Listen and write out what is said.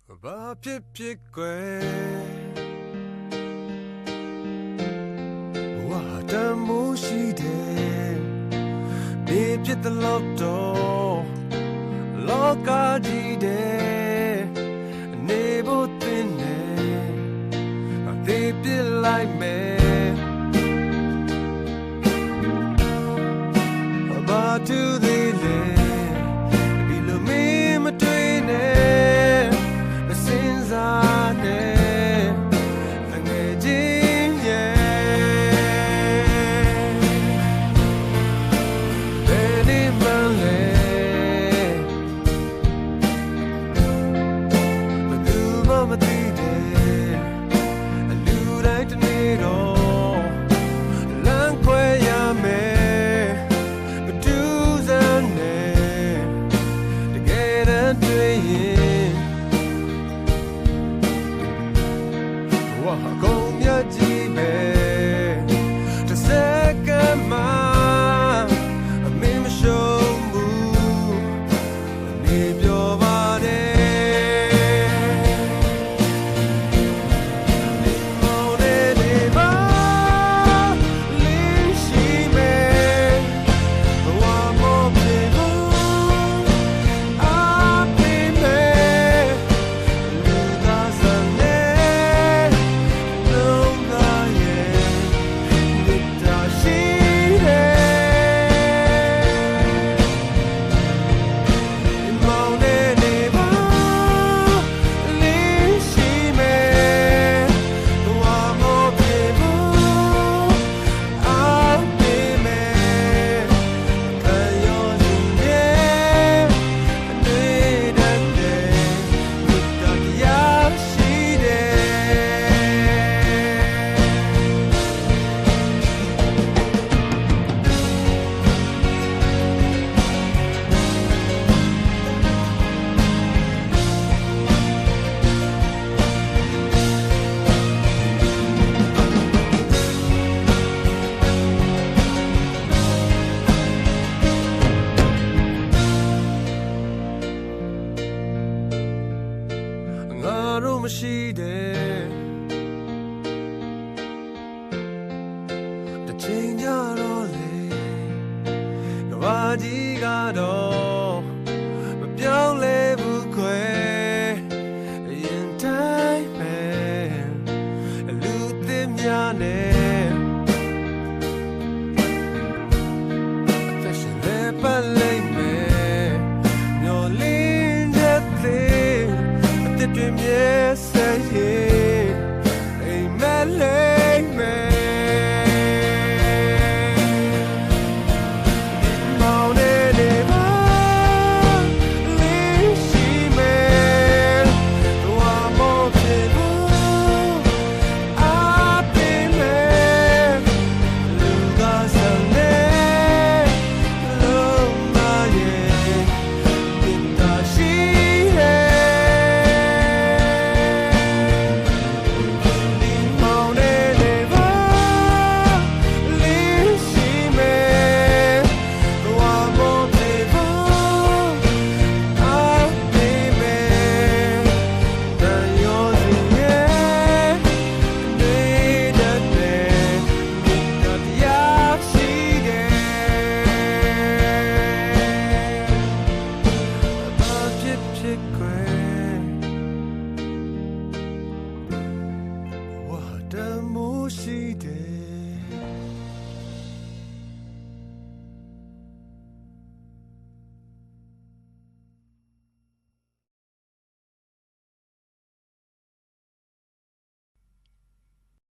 ဘာဖြစ်ဖြစ်ကွယ်ဝါတမိုးရှိတယ်နေဖြစ်တဲ့လောက်တော့လောကကြီးတဲ့နေဖို့တင်နေအသေးပြလိုက်မယ်ဘာတူသေးလဲဒီလိုမင်းမတွေ့နဲ့မစင်စားနဲ့ငယ်ချင်းရဲ့ဘယ်နေမှလဲဘယ်သူမှမသိတဲ့အလူတိုင်းတနေ့တော့လမ်းခွဲရမယ်မတူစမ်းနဲ့တကယ်တမ်းတွေ့ရင်ဝါကုန်မြတ်ကြီးပဲတစ်စက္ကန့်မှအမင်းမရှုံးဘူးနေပြောပါတယ်မရှိတဲ့တချိန်ကြတော့လေကဘာကြီးကတော့မပြောင်းလဲဘူးခွဲအရင်တိုင်းပဲအလူသစ်များနဲ့အသက်ရှင်လဲပတ်လိုက်မယ်မျောလင်းတဲ့သေးအသက်တွေမြဲsay amen amen she did.